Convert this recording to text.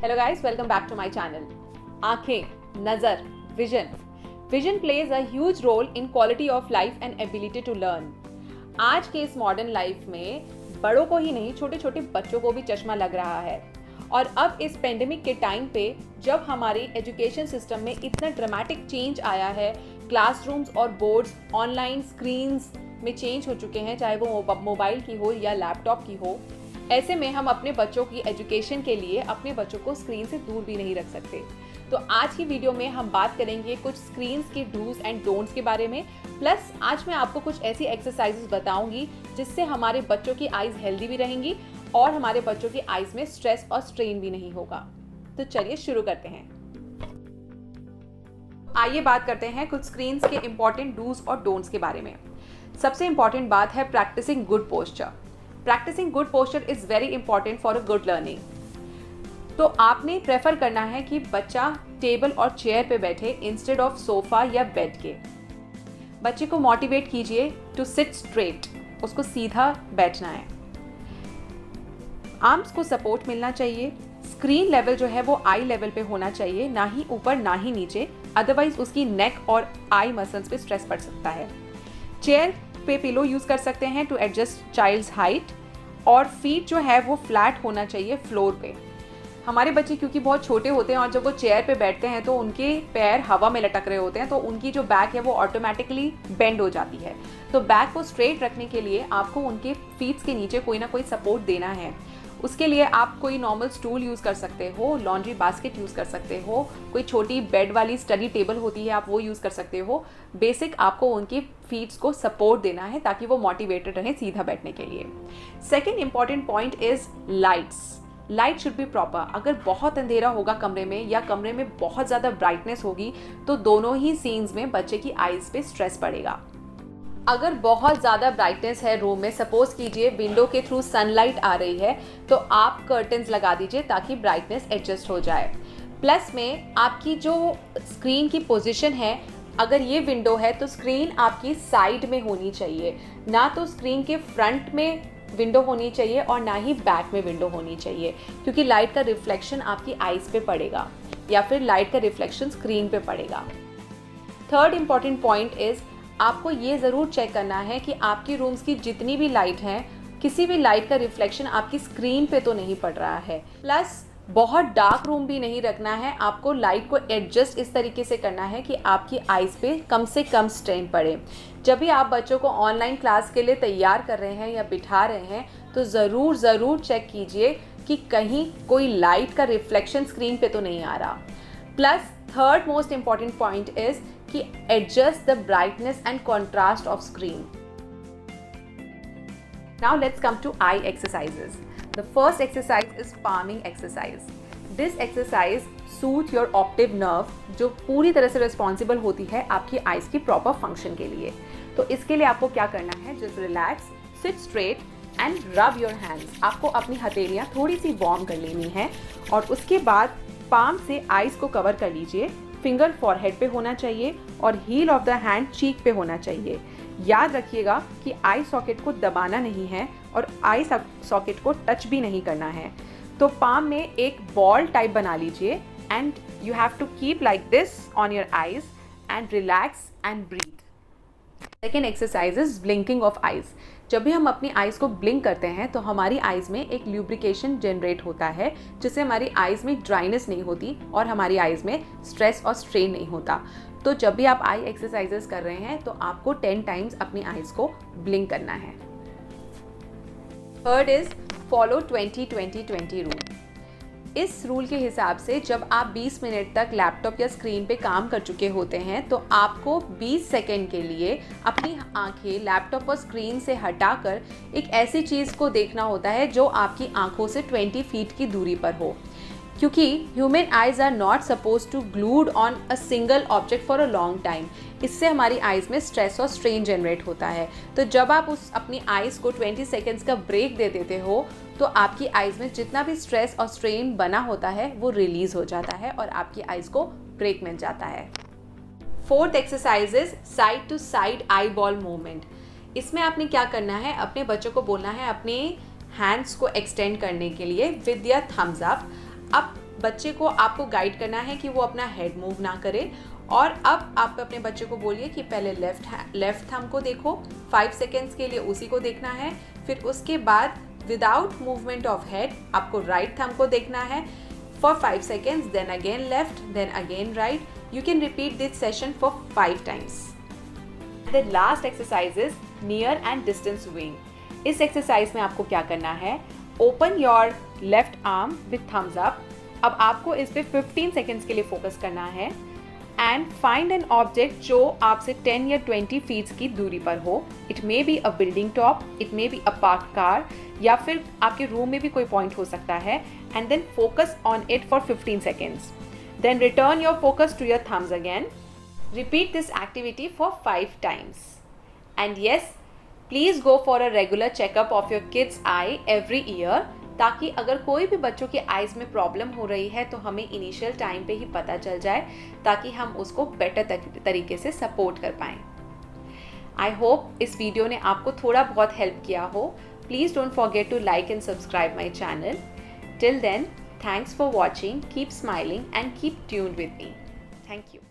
Hello guys, welcome back to my channel. आँखें, नज़र, vision plays a huge role in quality of life and ability to learn. आज के इस modern life में बड़ों को ही नहीं, छोटे छोटे बच्चों को भी चश्मा लग रहा है। और अब इस पेंडेमिक के टाइम पे जब हमारी एजुकेशन सिस्टम में इतना ड्रामेटिक चेंज आया है, क्लासरूम्स और बोर्ड्स ऑनलाइन स्क्रीन्स में चेंज हो चुके हैं, चाहे वो मोबाइल की हो या लैपटॉप की हो। ऐसे में हम अपने बच्चों की एजुकेशन के लिए अपने बच्चों को स्क्रीन से दूर भी नहीं रख सकते। तो आज की वीडियो में हम बात करेंगे कुछ स्क्रीन्स के डूज एंड डोंट्स के बारे में। प्लस आज मैं आपको कुछ ऐसी एक्सरसाइजेस बताऊंगी जिससे हमारे बच्चों की आइज़ हेल्दी भी रहेंगी और हमारे बच्चों की आइज़ में स्ट्रेस और स्ट्रेन भी नहीं होगा। तो चलिए शुरू करते हैं। आइए बात करते हैं कुछ स्क्रीन्स के इंपॉर्टेंट डूज और डोंट्स के बारे में। सबसे इंपॉर्टेंट बात है practising good posture. Practicing good posture is very important for a good learning. तो आपने प्रेफर करना है कि बच्चा टेबल और चेयर पे बैठे इंस्टेड ऑफ सोफा या बेड के। बच्चे को मोटिवेट कीजिए टू सिट स्ट्रेट, उसको सीधा बैठना है। आर्म्स को सपोर्ट मिलना चाहिए। स्क्रीन लेवल जो है वो आई लेवल पे होना चाहिए, ना ही ऊपर ना ही नीचे, अदरवाइज उसकी नेक और आई मसल्स पे स्ट्रेस पड़ सकता है। चेयर पे पिलो यूज़ कर सकते हैं टू एडजस्ट चाइल्ड्स हाइट, और फीट जो है वो फ्लैट होना चाहिए फ्लोर पे। हमारे बच्चे क्योंकि बहुत छोटे होते हैं और जब वो चेयर पे बैठते हैं तो उनके पैर हवा में लटक रहे होते हैं, तो उनकी जो बैक है वो ऑटोमेटिकली बेंड हो जाती है। तो बैक को स्ट्रेट रखने के लिए आपको उनके फीट्स के नीचे कोई ना कोई सपोर्ट देना है। उसके लिए आप कोई नॉर्मल स्टूल यूज़ कर सकते हो, लॉन्ड्री बास्केट यूज़ कर सकते हो, कोई छोटी बेड वाली स्टडी टेबल होती है आप वो यूज़ कर सकते हो। बेसिक आपको उनकी फीट्स को सपोर्ट देना है ताकि वो मोटिवेटेड रहें सीधा बैठने के लिए। Second important point is lights. Light should be proper. अगर बहुत अंधेरा होगा कमरे में या कमरे में बहुत ज़्यादा ब्राइटनेस होगी तो दोनों ही सीन्स में बच्चे की आइज़ पे स्ट्रेस पड़ेगा। अगर बहुत ज़्यादा ब्राइटनेस है रूम में, सपोज कीजिए विंडो के थ्रू सनलाइट आ रही है, तो आप कर्टन्स लगा दीजिए ताकि ब्राइटनेस एडजस्ट हो जाए। प्लस में आपकी जो स्क्रीन की पोजीशन है, अगर ये विंडो है तो स्क्रीन आपकी साइड में होनी चाहिए, ना तो स्क्रीन के फ्रंट में विंडो होनी चाहिए और ना ही बैक में विंडो होनी चाहिए, क्योंकि लाइट का रिफ्लेक्शन आपकी आइज़ पे पड़ेगा या फिर लाइट का रिफ्लेक्शन स्क्रीन पे पड़ेगा। थर्ड इंपॉर्टेंट पॉइंट इज़ आपको ये ज़रूर चेक करना है कि आपकी रूम्स की जितनी भी लाइट हैं, किसी भी लाइट का रिफ्लेक्शन आपकी स्क्रीन पे तो नहीं पड़ रहा है। प्लस बहुत डार्क रूम भी नहीं रखना है, आपको लाइट को एडजस्ट इस तरीके से करना है कि आपकी आइज़ पे कम से कम स्ट्रेन पड़े। जब भी आप बच्चों को ऑनलाइन क्लास के लिए तैयार कर रहे हैं या बिठा रहे हैं तो ज़रूर चेक कीजिए कि कहीं कोई लाइट का रिफ्लेक्शन स्क्रीन पे तो नहीं आ रहा। Plus third most important point is कि adjust the brightness and contrast of screen. Now let's come to eye exercises. The first exercise is palming exercise. This exercise soothes your optic nerve, जो पूरी तरह से responsible होती है आपकी eyes की proper function के लिए। तो इसके लिए आपको क्या करना है, just relax, sit straight and rub your hands. आपको अपनी हथेलियाँ थोड़ी सी वार्म कर लेनी है और उसके बाद पाम से आइज़ को कवर कर लीजिए। फिंगर फॉरहेड पे होना चाहिए और हील ऑफ द हैंड चीक पे होना चाहिए। याद रखिएगा कि आई सॉकेट को दबाना नहीं है और आई सॉकेट को टच भी नहीं करना है। तो पाम में एक बॉल टाइप बना लीजिए and you have to keep like this on your eyes and relax and breathe. Second exercise is blinking of eyes. जब भी हम अपनी आइज़ को ब्लिंक करते हैं तो हमारी आइज़ में एक ल्यूब्रिकेशन जनरेट होता है, जिससे हमारी आइज़ में ड्राइनेस नहीं होती और हमारी आइज़ में स्ट्रेस और स्ट्रेन नहीं होता। तो जब भी आप आई एक्सरसाइजेस कर रहे हैं तो आपको 10 टाइम्स अपनी आइज़ को ब्लिंक करना है। Third is follow 20-20-20 rule. इस रूल के हिसाब से जब आप 20 मिनट तक लैपटॉप या स्क्रीन पे काम कर चुके होते हैं तो आपको 20 सेकेंड के लिए अपनी आंखें लैपटॉप और स्क्रीन से हटाकर एक ऐसी चीज़ को देखना होता है जो आपकी आंखों से 20 फीट की दूरी पर हो, क्योंकि human eyes are not suppose to glued on a single object for a long time. इससे हमारी आइज़ में स्ट्रेस और स्ट्रेन जनरेट होता है। तो जब आप अपनी आइज़ को 20 सेकेंड्स का ब्रेक दे देते हो तो आपकी आइज़ में जितना भी स्ट्रेस और स्ट्रेन बना होता है वो रिलीज़ हो जाता है और आपकी आइज़ को ब्रेक मिल जाता है। Fourth exercise is side to side eyeball movement. इसमें आपने क्या करना है, अपने बच्चों को बोलना है अपने हैंड्स को एक्सटेंड करने के लिए विद योर थम्स अप बच्चे को आपको गाइड करना है कि वो अपना हेड मूव ना करे। और अब आप अपने बच्चे को बोलिए कि पहले लेफ्ट थंब को देखो 5 सेकेंड्स के लिए, उसी को देखना है। फिर उसके बाद विदाउट मूवमेंट ऑफ हेड आपको राइट थंब को देखना है for 5 seconds, then again left, then again right. You can repeat this session for 5 times. The last exercise is near and distance viewing. इस एक्सरसाइज में आपको क्या करना है, open your left arm with thumbs up. अब आपको इस पे 15 seconds के लिए फोकस करना है and find an object जो आपसे 10 या 20 feet की दूरी पर हो. It may be a building top, it may be a parked car, या फिर आपके रूम में भी कोई पॉइंट हो सकता है, and then focus on it for 15 seconds. Then return your focus to your thumbs again. Repeat this activity for 5 times. And yes, please go for a regular checkup of your kid's eye every year, ताकि अगर कोई भी बच्चों की eyes में problem हो रही है तो हमें इनिशियल टाइम पे ही पता चल जाए, ताकि हम उसको बेटर तरीके से सपोर्ट कर पाएँ। आई होप इस वीडियो ने आपको थोड़ा बहुत हेल्प किया हो। Please don't forget to like and subscribe my channel. Till then, thanks for watching, keep smiling and keep tuned with me. Thank you.